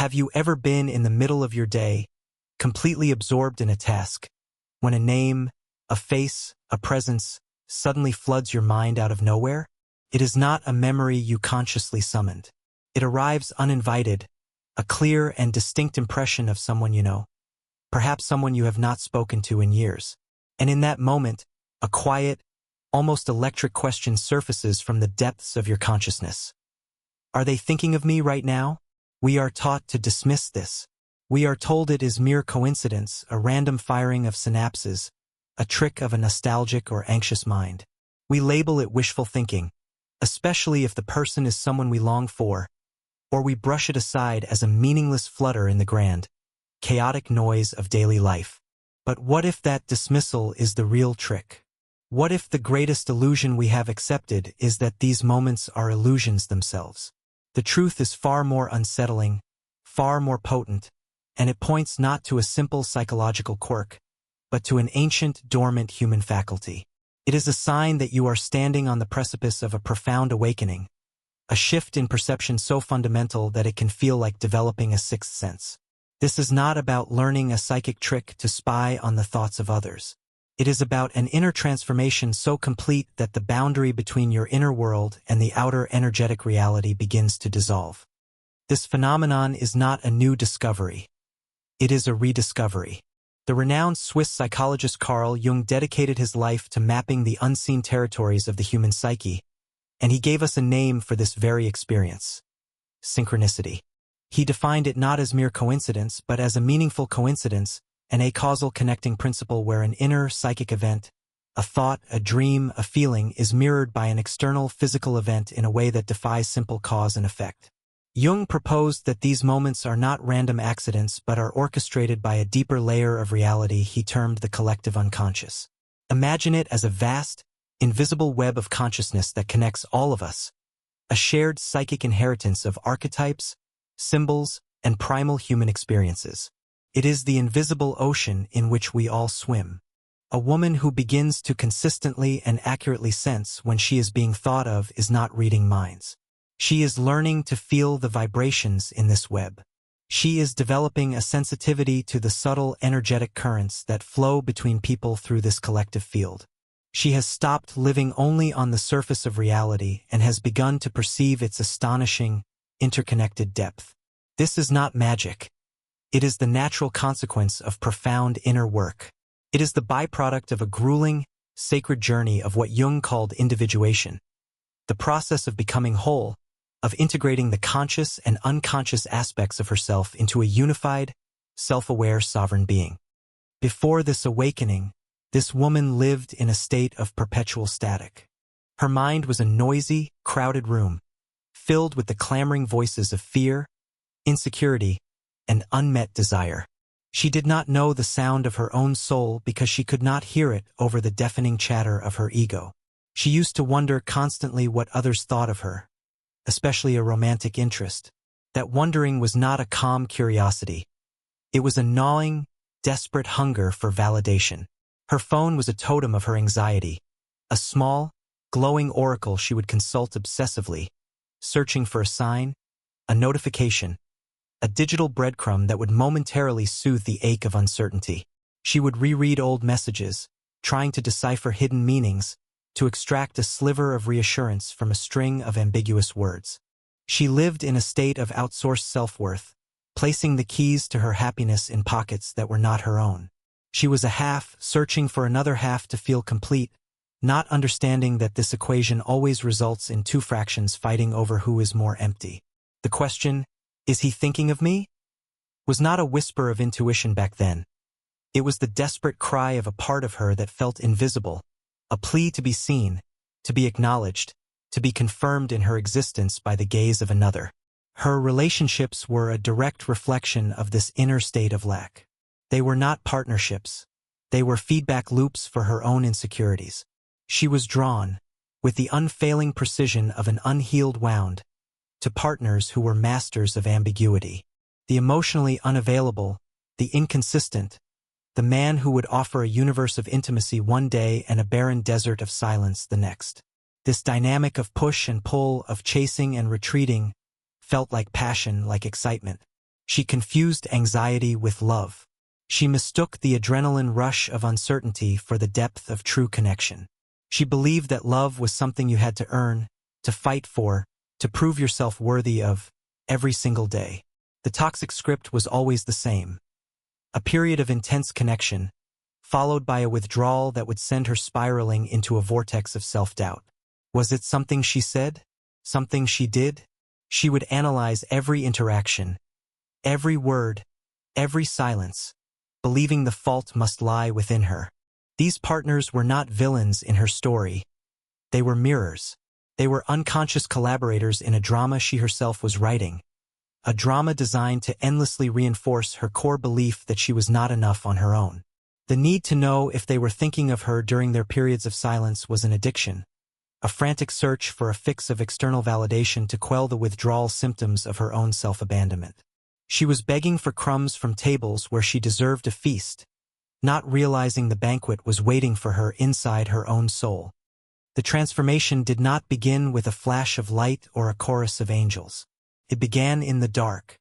Have you ever been in the middle of your day, completely absorbed in a task, when a name, a face, a presence suddenly floods your mind out of nowhere? It is not a memory you consciously summoned. It arrives uninvited, a clear and distinct impression of someone you know, perhaps someone you have not spoken to in years. And in that moment, a quiet, almost electric question surfaces from the depths of your consciousness. Are they thinking of me right now? We are taught to dismiss this. We are told it is mere coincidence, a random firing of synapses, a trick of a nostalgic or anxious mind. We label it wishful thinking, especially if the person is someone we long for, or we brush it aside as a meaningless flutter in the grand, chaotic noise of daily life. But what if that dismissal is the real trick? What if the greatest illusion we have accepted is that these moments are illusions themselves? The truth is far more unsettling, far more potent, and it points not to a simple psychological quirk, but to an ancient, dormant human faculty. It is a sign that you are standing on the precipice of a profound awakening, a shift in perception so fundamental that it can feel like developing a sixth sense. This is not about learning a psychic trick to spy on the thoughts of others. It is about an inner transformation so complete that the boundary between your inner world and the outer energetic reality begins to dissolve. This phenomenon is not a new discovery. It is a rediscovery. The renowned Swiss psychologist Carl Jung dedicated his life to mapping the unseen territories of the human psyche, and he gave us a name for this very experience: synchronicity. He defined it not as mere coincidence, but as a meaningful coincidence, an acausal connecting principle where an inner psychic event, a thought, a dream, a feeling, is mirrored by an external physical event in a way that defies simple cause and effect. Jung proposed that these moments are not random accidents but are orchestrated by a deeper layer of reality he termed the collective unconscious. Imagine it as a vast, invisible web of consciousness that connects all of us, a shared psychic inheritance of archetypes, symbols, and primal human experiences. It is the invisible ocean in which we all swim. A woman who begins to consistently and accurately sense when she is being thought of is not reading minds. She is learning to feel the vibrations in this web. She is developing a sensitivity to the subtle energetic currents that flow between people through this collective field. She has stopped living only on the surface of reality and has begun to perceive its astonishing, interconnected depth. This is not magic. It is the natural consequence of profound inner work. It is the byproduct of a grueling, sacred journey of what Jung called individuation, the process of becoming whole, of integrating the conscious and unconscious aspects of herself into a unified, self-aware sovereign being. Before this awakening, this woman lived in a state of perpetual static. Her mind was a noisy, crowded room, filled with the clamoring voices of fear, insecurity, and unmet desire. She did not know the sound of her own soul because she could not hear it over the deafening chatter of her ego. She used to wonder constantly what others thought of her, especially a romantic interest. That wondering was not a calm curiosity. It was a gnawing, desperate hunger for validation. Her phone was a totem of her anxiety, a small, glowing oracle she would consult obsessively, searching for a sign, a notification, a digital breadcrumb that would momentarily soothe the ache of uncertainty. She would reread old messages, trying to decipher hidden meanings, to extract a sliver of reassurance from a string of ambiguous words. She lived in a state of outsourced self-worth, placing the keys to her happiness in pockets that were not her own. She was a half, searching for another half to feel complete, not understanding that this equation always results in two fractions fighting over who is more empty. The question, "Is he thinking of me?" was not a whisper of intuition back then. It was the desperate cry of a part of her that felt invisible, a plea to be seen, to be acknowledged, to be confirmed in her existence by the gaze of another. Her relationships were a direct reflection of this inner state of lack. They were not partnerships. They were feedback loops for her own insecurities. She was drawn, with the unfailing precision of an unhealed wound, to partners who were masters of ambiguity. The emotionally unavailable, the inconsistent, the man who would offer a universe of intimacy one day and a barren desert of silence the next. This dynamic of push and pull, of chasing and retreating, felt like passion, like excitement. She confused anxiety with love. She mistook the adrenaline rush of uncertainty for the depth of true connection. She believed that love was something you had to earn, to fight for, to prove yourself worthy of, every single day. The toxic script was always the same. A period of intense connection, followed by a withdrawal that would send her spiraling into a vortex of self-doubt. Was it something she said? Something she did? She would analyze every interaction, every word, every silence, believing the fault must lie within her. These partners were not villains in her story. They were mirrors. They were unconscious collaborators in a drama she herself was writing. A drama designed to endlessly reinforce her core belief that she was not enough on her own. The need to know if they were thinking of her during their periods of silence was an addiction, a frantic search for a fix of external validation to quell the withdrawal symptoms of her own self-abandonment. She was begging for crumbs from tables where she deserved a feast, not realizing the banquet was waiting for her inside her own soul. The transformation did not begin with a flash of light or a chorus of angels. It began in the dark.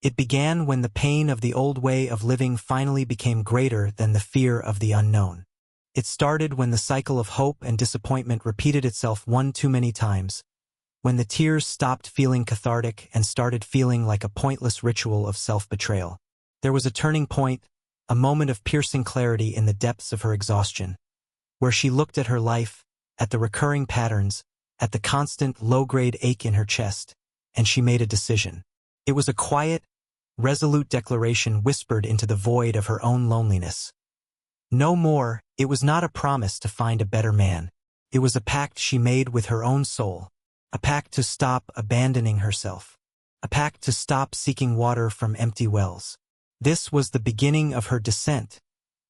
It began when the pain of the old way of living finally became greater than the fear of the unknown. It started when the cycle of hope and disappointment repeated itself one too many times, when the tears stopped feeling cathartic and started feeling like a pointless ritual of self-betrayal. There was a turning point, a moment of piercing clarity in the depths of her exhaustion, where she looked at her life, at the recurring patterns, at the constant low-grade ache in her chest, and she made a decision. It was a quiet, resolute declaration whispered into the void of her own loneliness. No more. It was not a promise to find a better man. It was a pact she made with her own soul, a pact to stop abandoning herself, a pact to stop seeking water from empty wells. This was the beginning of her descent,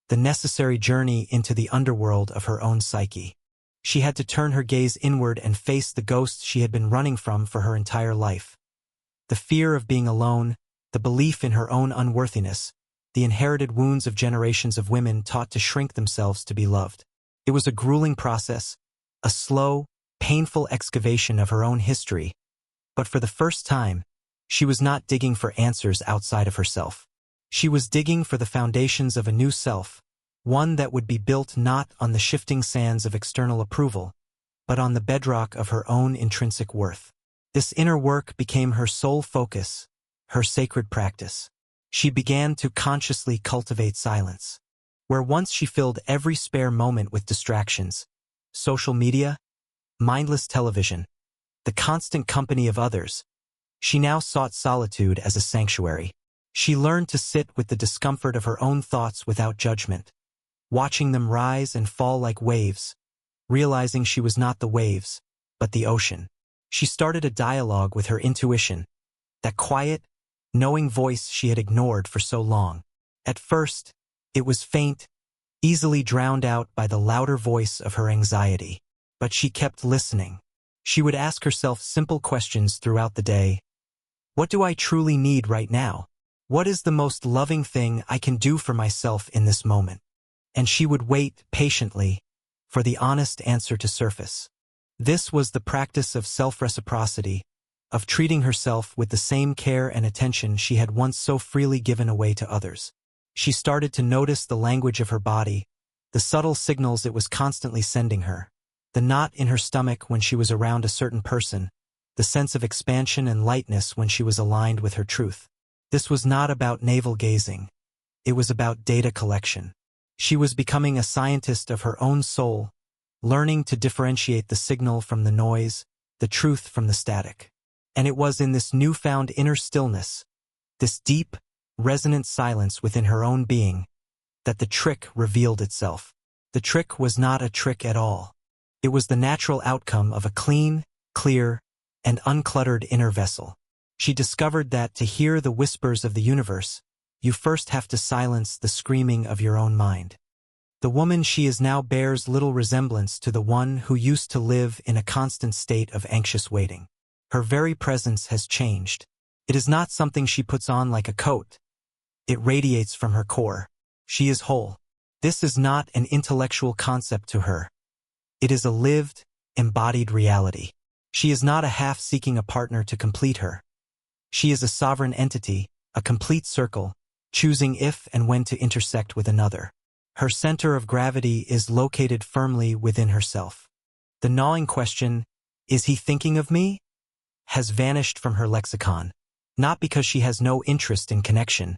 the necessary journey into the underworld of her own psyche. She had to turn her gaze inward and face the ghosts she had been running from for her entire life. The fear of being alone, the belief in her own unworthiness, the inherited wounds of generations of women taught to shrink themselves to be loved. It was a grueling process, a slow, painful excavation of her own history, but for the first time, she was not digging for answers outside of herself. She was digging for the foundations of a new self, one that would be built not on the shifting sands of external approval, but on the bedrock of her own intrinsic worth. This inner work became her sole focus, her sacred practice. She began to consciously cultivate silence. Where once she filled every spare moment with distractions, social media, mindless television, the constant company of others, she now sought solitude as a sanctuary. She learned to sit with the discomfort of her own thoughts without judgment, watching them rise and fall like waves, realizing she was not the waves, but the ocean. She started a dialogue with her intuition, that quiet, knowing voice she had ignored for so long. At first, it was faint, easily drowned out by the louder voice of her anxiety. But she kept listening. She would ask herself simple questions throughout the day. What do I truly need right now? What is the most loving thing I can do for myself in this moment? And she would wait patiently for the honest answer to surface. This was the practice of self-reciprocity, of treating herself with the same care and attention she had once so freely given away to others. She started to notice the language of her body, the subtle signals it was constantly sending her, the knot in her stomach when she was around a certain person, the sense of expansion and lightness when she was aligned with her truth. This was not about navel-gazing. It was about data collection. She was becoming a scientist of her own soul, learning to differentiate the signal from the noise, the truth from the static. And it was in this newfound inner stillness, this deep, resonant silence within her own being, that the trick revealed itself. The trick was not a trick at all. It was the natural outcome of a clean, clear, and uncluttered inner vessel. She discovered that to hear the whispers of the universe, you first have to silence the screaming of your own mind. The woman she is now bears little resemblance to the one who used to live in a constant state of anxious waiting. Her very presence has changed. It is not something she puts on like a coat. It radiates from her core. She is whole. This is not an intellectual concept to her. It is a lived, embodied reality. She is not a half seeking a partner to complete her. She is a sovereign entity, a complete circle, choosing if and when to intersect with another. Her center of gravity is located firmly within herself. The gnawing question, "Is he thinking of me?" has vanished from her lexicon, not because she has no interest in connection,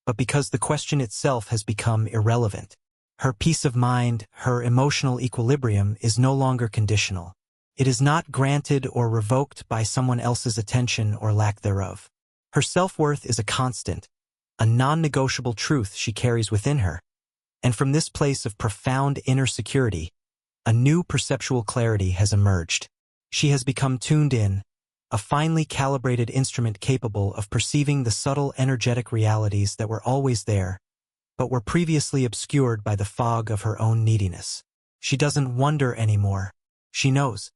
but because the question itself has become irrelevant. Her peace of mind, her emotional equilibrium is no longer conditional. It is not granted or revoked by someone else's attention or lack thereof. Her self-worth is a constant, a non-negotiable truth she carries within her, and from this place of profound inner security, a new perceptual clarity has emerged. She has become tuned in, a finely calibrated instrument capable of perceiving the subtle energetic realities that were always there, but were previously obscured by the fog of her own neediness. She doesn't wonder anymore. She knows.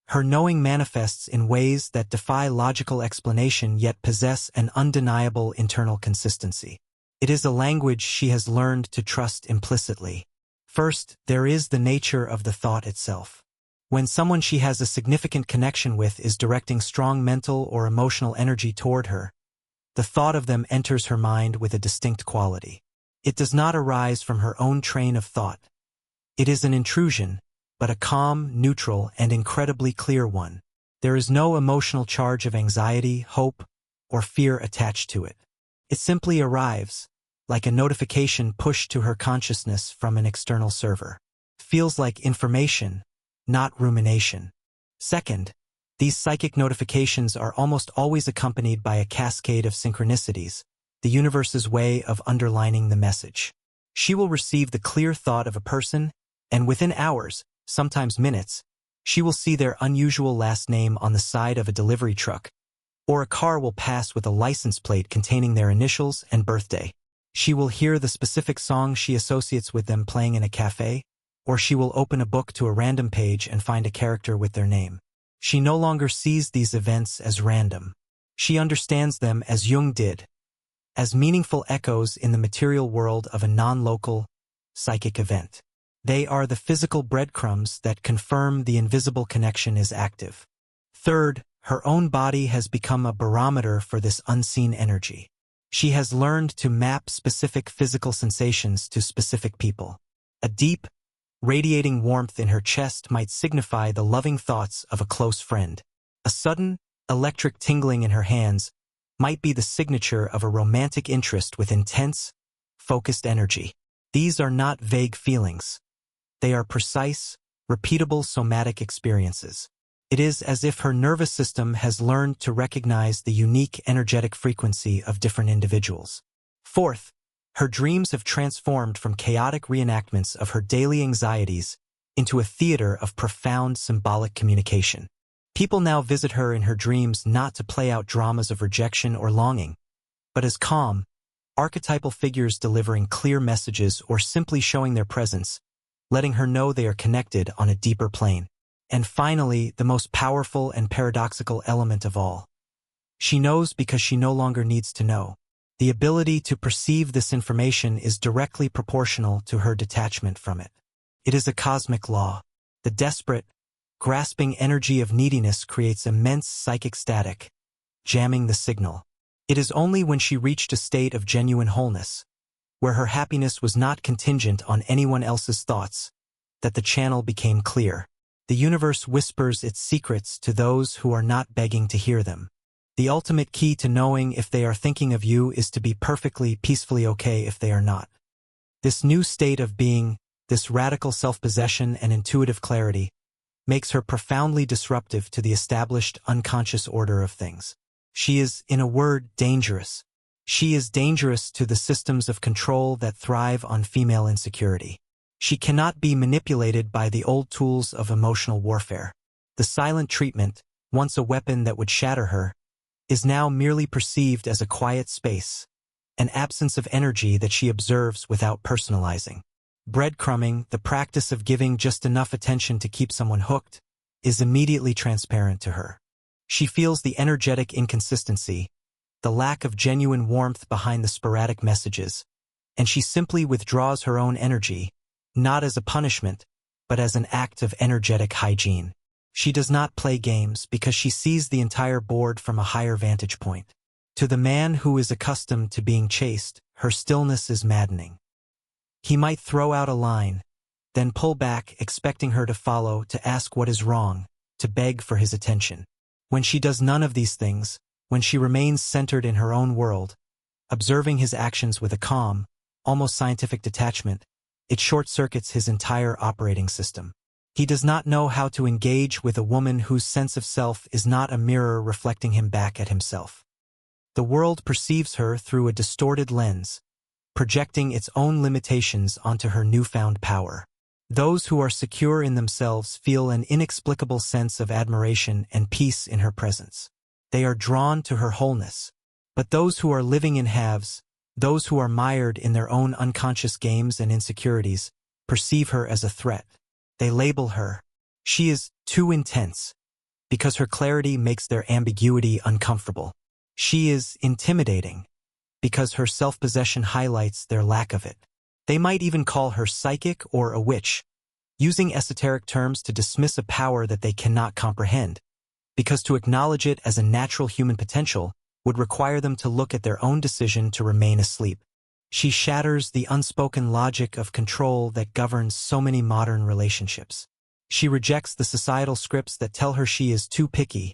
Her knowing manifests in ways that defy logical explanation yet possess an undeniable internal consistency. It is a language she has learned to trust implicitly. First, there is the nature of the thought itself. When someone she has a significant connection with is directing strong mental or emotional energy toward her, the thought of them enters her mind with a distinct quality. It does not arise from her own train of thought. It is an intrusion, but a calm, neutral, and incredibly clear one. There is no emotional charge of anxiety, hope, or fear attached to it. It simply arrives, like a notification pushed to her consciousness from an external server. Feels like information, not rumination. Second, these psychic notifications are almost always accompanied by a cascade of synchronicities, the universe's way of underlining the message. She will receive the clear thought of a person, and within hours, sometimes minutes, she will see their unusual last name on the side of a delivery truck, or a car will pass with a license plate containing their initials and birthday. She will hear the specific song she associates with them playing in a cafe, or she will open a book to a random page and find a character with their name. She no longer sees these events as random. She understands them as Jung did, as meaningful echoes in the material world of a non-local, psychic event. They are the physical breadcrumbs that confirm the invisible connection is active. Third, her own body has become a barometer for this unseen energy. She has learned to map specific physical sensations to specific people. A deep, radiating warmth in her chest might signify the loving thoughts of a close friend. A sudden, electric tingling in her hands might be the signature of a romantic interest with intense, focused energy. These are not vague feelings. They are precise, repeatable somatic experiences. It is as if her nervous system has learned to recognize the unique energetic frequency of different individuals. Fourth, her dreams have transformed from chaotic reenactments of her daily anxieties into a theater of profound symbolic communication. People now visit her in her dreams not to play out dramas of rejection or longing, but as calm, archetypal figures delivering clear messages or simply showing their presence, letting her know they are connected on a deeper plane. And finally, the most powerful and paradoxical element of all. She knows because she no longer needs to know. The ability to perceive this information is directly proportional to her detachment from it. It is a cosmic law. The desperate, grasping energy of neediness creates immense psychic static, jamming the signal. It is only when she reached a state of genuine wholeness, where her happiness was not contingent on anyone else's thoughts, that the channel became clear. The universe whispers its secrets to those who are not begging to hear them. The ultimate key to knowing if they are thinking of you is to be perfectly, peacefully okay if they are not. This new state of being, this radical self-possession and intuitive clarity, makes her profoundly disruptive to the established unconscious order of things. She is, in a word, dangerous. She is dangerous to the systems of control that thrive on female insecurity. She cannot be manipulated by the old tools of emotional warfare. The silent treatment, once a weapon that would shatter her, is now merely perceived as a quiet space, an absence of energy that she observes without personalizing. Breadcrumbing, the practice of giving just enough attention to keep someone hooked, is immediately transparent to her. She feels the energetic inconsistency, the lack of genuine warmth behind the sporadic messages, and she simply withdraws her own energy, not as a punishment, but as an act of energetic hygiene. She does not play games because she sees the entire board from a higher vantage point. To the man who is accustomed to being chased, her stillness is maddening. He might throw out a line, then pull back, expecting her to follow, to ask what is wrong, to beg for his attention. When she does none of these things, when she remains centered in her own world, observing his actions with a calm, almost scientific detachment, it short-circuits his entire operating system. He does not know how to engage with a woman whose sense of self is not a mirror reflecting him back at himself. The world perceives her through a distorted lens, projecting its own limitations onto her newfound power. Those who are secure in themselves feel an inexplicable sense of admiration and peace in her presence. They are drawn to her wholeness. But those who are living in halves, those who are mired in their own unconscious games and insecurities, perceive her as a threat. They label her. She is too intense, because her clarity makes their ambiguity uncomfortable. She is intimidating, because her self-possession highlights their lack of it. They might even call her psychic or a witch, using esoteric terms to dismiss a power that they cannot comprehend, because to acknowledge it as a natural human potential would require them to look at their own decision to remain asleep. She shatters the unspoken logic of control that governs so many modern relationships. She rejects the societal scripts that tell her she is too picky,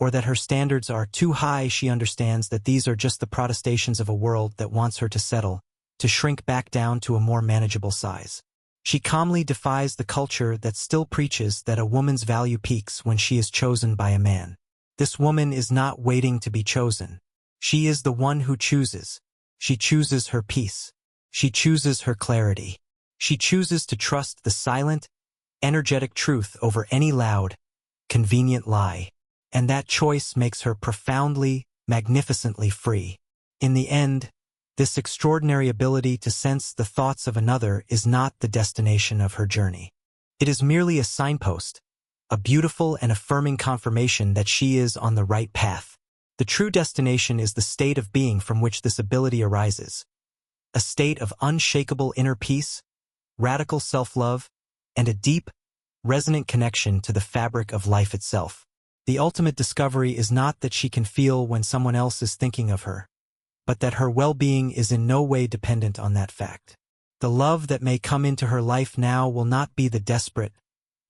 or that her standards are too high. She understands that these are just the protestations of a world that wants her to settle, to shrink back down to a more manageable size. She calmly defies the culture that still preaches that a woman's value peaks when she is chosen by a man. This woman is not waiting to be chosen. She is the one who chooses. She chooses her peace. She chooses her clarity. She chooses to trust the silent, energetic truth over any loud, convenient lie. And that choice makes her profoundly, magnificently free. In the end, this extraordinary ability to sense the thoughts of another is not the destination of her journey. It is merely a signpost, a beautiful and affirming confirmation that she is on the right path. The true destination is the state of being from which this ability arises, a state of unshakable inner peace, radical self-love, and a deep, resonant connection to the fabric of life itself. The ultimate discovery is not that she can feel when someone else is thinking of her, but that her well-being is in no way dependent on that fact. The love that may come into her life now will not be the desperate,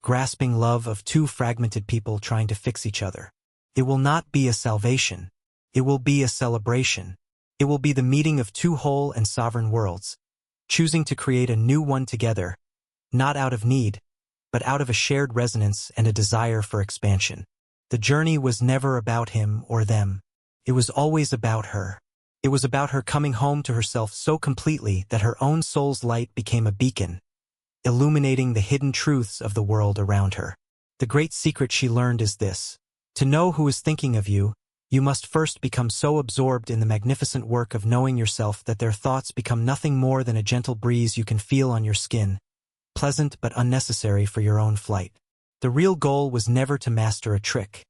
grasping love of two fragmented people trying to fix each other. It will not be a salvation. It will be a celebration. It will be the meeting of two whole and sovereign worlds, choosing to create a new one together, not out of need, but out of a shared resonance and a desire for expansion. The journey was never about him or them. It was always about her. It was about her coming home to herself so completely that her own soul's light became a beacon, illuminating the hidden truths of the world around her. The great secret she learned is this: to know who is thinking of you, you must first become so absorbed in the magnificent work of knowing yourself that their thoughts become nothing more than a gentle breeze you can feel on your skin, pleasant but unnecessary for your own flight. The real goal was never to master a trick.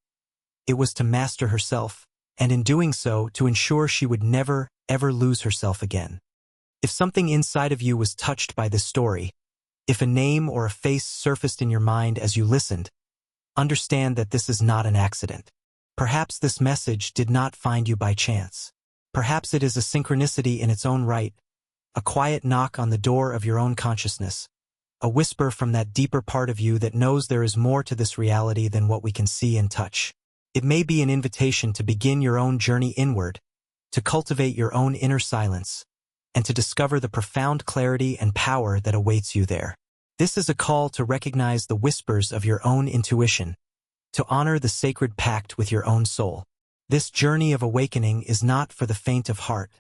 It was to master herself, and in doing so, to ensure she would never, ever lose herself again. If something inside of you was touched by this story, if a name or a face surfaced in your mind as you listened, understand that this is not an accident. Perhaps this message did not find you by chance. Perhaps it is a synchronicity in its own right, a quiet knock on the door of your own consciousness, a whisper from that deeper part of you that knows there is more to this reality than what we can see and touch. It may be an invitation to begin your own journey inward, to cultivate your own inner silence, and to discover the profound clarity and power that awaits you there. This is a call to recognize the whispers of your own intuition, to honor the sacred pact with your own soul. This journey of awakening is not for the faint of heart,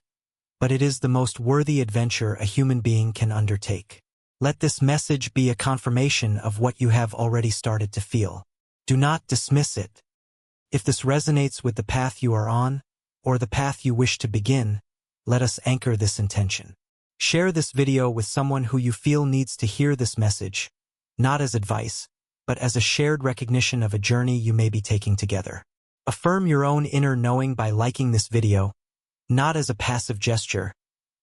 but it is the most worthy adventure a human being can undertake. Let this message be a confirmation of what you have already started to feel. Do not dismiss it. If this resonates with the path you are on, or the path you wish to begin, let us anchor this intention. Share this video with someone who you feel needs to hear this message, not as advice, but as a shared recognition of a journey you may be taking together. Affirm your own inner knowing by liking this video, not as a passive gesture,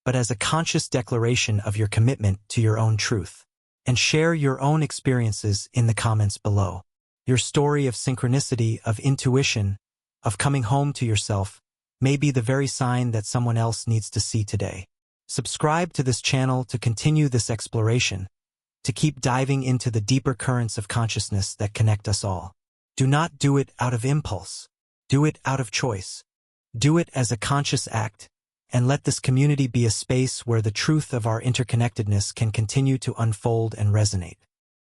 but as a conscious declaration of your commitment to your own truth. And share your own experiences in the comments below. Your story of synchronicity, of intuition, of coming home to yourself, may be the very sign that someone else needs to see today. Subscribe to this channel to continue this exploration, to keep diving into the deeper currents of consciousness that connect us all. Do not do it out of impulse. Do it out of choice. Do it as a conscious act, and let this community be a space where the truth of our interconnectedness can continue to unfold and resonate.